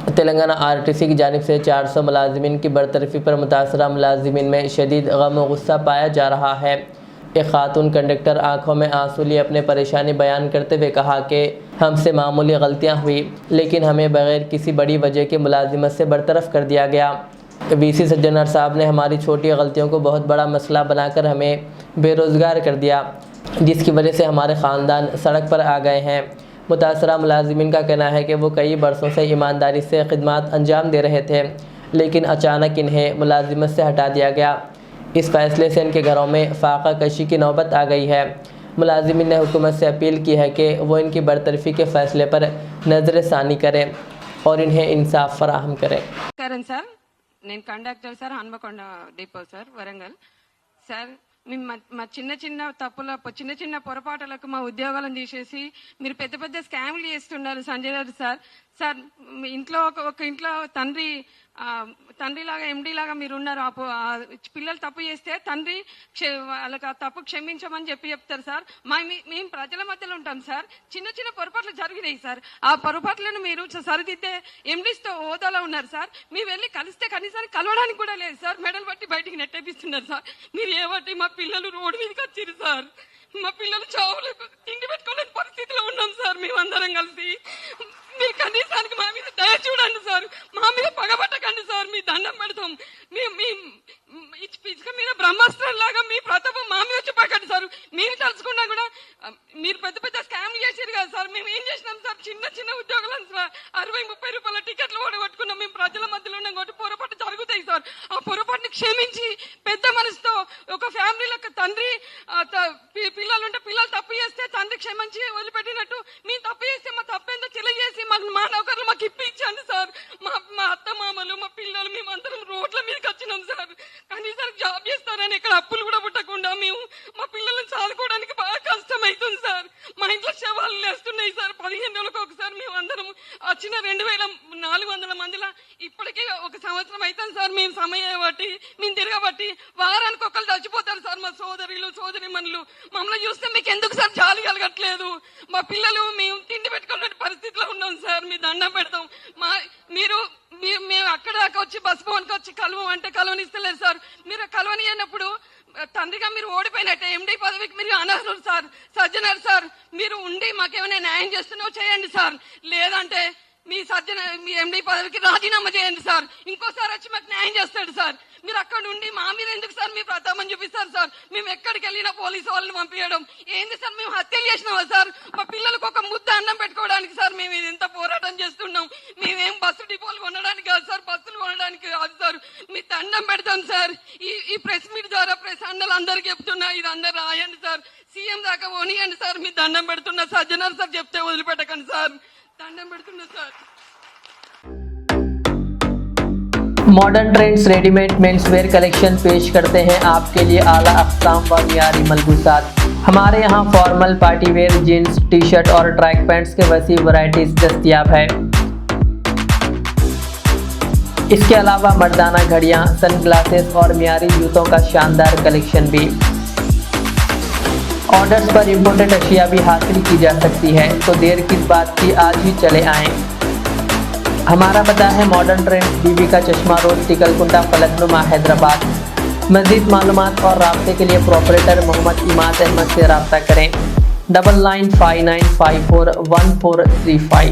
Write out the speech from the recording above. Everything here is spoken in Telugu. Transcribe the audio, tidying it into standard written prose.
तेलंगाना आरटीसी की जानिब से 400 मुलाजिमीन की बरतरफी पर मुतासरा मुलाजिमीन में शदीद गम व गुस्सा पाया जा रहा है। एक खातून कंडक्टर आंखों में आंसू लिए अपने परेशानी बयान करते हुए कहा कि हमसे मामूली गलतियां हुई, लेकिन हमें बगैर किसी बड़ी वजह के मुलाजिमत से बरतरफ कर दिया गया। वीसी सज्जनर साहब ने हमारी छोटी गलतियों को बहुत बड़ा मसला बनाकर हमें बेरोज़गार कर दिया, जिसकी वजह से हमारे ख़ानदान सड़क पर आ गए हैं। मुतासरा मुलाजिमीन का कहना है कि वो कई बरसों से ईमानदारी से खिदमत अंजाम दे रहे थे, लेकिन अचानक इन्हें मुलाजिमत से हटा दिया गया। इस फैसले से इनके घरों में फाका कशी की नौबत आ गई है। मुलाजिमीन ने हुकूमत से अपील की है कि वो इनकी बरतरफी के फैसले पर नजर सानी करें और इन्हें इंसाफ फराहम करें। సార్ నేను conductor sir Hanamkonda depot sir Warangal sir మేము మా చిన్న చిన్న తప్పుల చిన్న చిన్న పొరపాటులకు మా ఉద్యోగాలను తీసేసి మీరు పెద్ద పెద్ద స్కామ్లు చేస్తున్నారు సంజయ్ గారు సార్ సార్ మీ ఇంట్లో ఒక ఇంట్లో తండ్రిలాగా ఎండీ లాగా మీరు ఉన్నారు. పిల్లలు తప్పు చేస్తే తండ్రి వాళ్ళకి ఆ తప్పు క్షమించమని చెప్తారు సార్. మేము ప్రజల మధ్యలో ఉంటాం సార్. చిన్న చిన్న పొరపాట్లు జరిగినాయి సార్. ఆ పొరపాట్లను మీరు సరిదిద్దే ఎండీస్తో హోదాలో ఉన్నారు సార్. మీరు వెళ్ళి కలిస్తే కనీసానికి కలవడానికి కూడా లేదు సార్. మెడలు బట్టి బయటికి నెట్టేపిస్తున్నారు సార్. మీరు ఏబట్టి మా పిల్లలు రోడ్డు మీదకి వచ్చారు సార్. మా పిల్లలు చావులు తిండి పెట్టుకోలేని పరిస్థితిలో ఉన్నాం సార్. మేమందరం కలిసి మీరు కనీసానికి మా మీద దయ చూడండి సార్. మా మీద పగబట్టకండి సార్. మీ దండం పెడతాం. ఇసుక మీద బ్రహ్మాస్త్రం లాగా మీ ప్రతాపం మా మీద చూపకండి సార్. మీరు తలుచుకున్నా కూడా మీరు పెద్ద పెద్ద స్కామ్లు చేశారు కదా సార్. మేము ఏం చేసినాం సార్? చిన్న చిన్న ఉద్యోగాలను 60-30 రూపాయల టికెట్లు ఓడగొట్టుకున్నాం. మేము ప్రజల మధ్యలో ఉన్నాం కాబట్టి పొరపాటు జరుగుతాయి సార్. ఆ పొరపాటుని క్షమించి పెద్ద మనసుతో ఒక ఫ్యామిలీలకు తండ్రి పిల్లలుంటే పిల్లలు తప్పు చేస్తే తండ్రి క్షమించి వదిలిపెట్టినట్టు మేము తప్పు చేస్తే మా తప్పేందో తెలియజేసి మా నౌకర్లు మాకు ఇప్పించండి సార్. మా అత్త మామలు మా పిల్లలు మేమందరం రోడ్ల మీదకి వచ్చినాం సార్. కనీసానికి జాబ్ చేస్తారని ఇక్కడ అప్పులు కూడా పుట్టకుండా మేము మా పిల్లలను చదువుకోవడానికి బాగా కష్టం అవుతుంది సార్. మా ఇంట్లో శవాలు లేస్తున్నాయి సార్. 15 రోజులకు ఒకసారి మేము అందరం వచ్చిన 2400 మందిలో ఇప్పటికే 1 సంవత్సరం అవుతుంది సార్. మేము సమయం బట్టి మేము తిరగబట్టి వారానికి ఒకళ్ళు చచ్చిపోతారు సార్. మా సోదరులు సోదరిమణులు మమ్మల్ని చూస్తే మీకు ఎందుకు సార్ జాలి కలగట్లేదు? మా పిల్లలు మేము తిండి పెట్టుకునే పరిస్థితిలో ఉన్నాం సార్. మీ దండం పెడతాం. మేము అక్కడ దాకా వచ్చి బస్ భవన్కి వచ్చి కలవంటే కలవనిస్తలేదు సార్. మీరు కలవని అయినప్పుడు తండ్రిగా మీరు ఓడిపోయినట్టే. ఎండీ పదవికి మీరు అనర్హులు సార్. సజ్జనర్ సార్ మీరు ఉండి మాకేమైనా న్యాయం చేస్తున్నావు చేయండి సార్. లేదంటే మీ ఎండీ పదవికి రాజీనామా చేయండి సార్. ఇంకోసారి వచ్చి మాకు న్యాయం చేస్తాడు సార్. మీరు అక్కడ ఉండి మా మీద ఎందుకు సార్ మీ ప్రతాపం చూపిస్తారు సార్? మేము ఎక్కడికి వెళ్ళినా పోలీసు వాళ్ళని పంపించడం ఏంది సార్? మేము హత్యలు చేసినావా సార్? మా పిల్లలకు ఒక ముద్ద అన్నం పెట్టుకోవడానికి సార్ మేము ఇది ఎంత పోరాటం చేస్తున్నాం. మేమేం బస్సు డిపోలు కొనడానికి కాదు సార్, బస్సులు కొనడానికి కాదు సార్. మీ దండం పెడతాం సార్. ఈ ప్రెస్ మీట్ ద్వారా ప్రెస్ అన్నలు అందరికి చెప్తున్నా, ఇది అందరు రాయండి సార్. సీఎం దాకా పోనీయండి సార్. మీ దండం పెడుతున్నా. సజ్జనర్ సార్ చెప్తే వదిలిపెట్టకండి సార్. దండం పెడుతున్నా sir. Modern trends readymade menswear collection पेश करते हैं आपके लिए आला अक़साम व मियारी मलबूसात। हमारे यहाँ formal party wear jeans T shirt और ट्रैक पैंट्स के वसी वैरायटीज दस्तयाब है। इसके अलावा मर्दाना घड़ियाँ, सनग्लासेस और मियारी जूतों का शानदार कलेक्शन भी। ऑर्डर्स पर इम्पोर्टेड अशिया भी हासिल की जा सकती है, तो देर किस बात की, आज ही चले आएँ। हमारा पता है मॉडर्न ट्रेंड्स, बीबी का चश्मा रोड, टिकलकुंटा, फलकनुमा, हैदराबाद। मज़ीद मालूमात और राब्ते के लिए प्रोपरेटर मोहम्मद इमाद अहमद से रब्ता करें। 9959541435।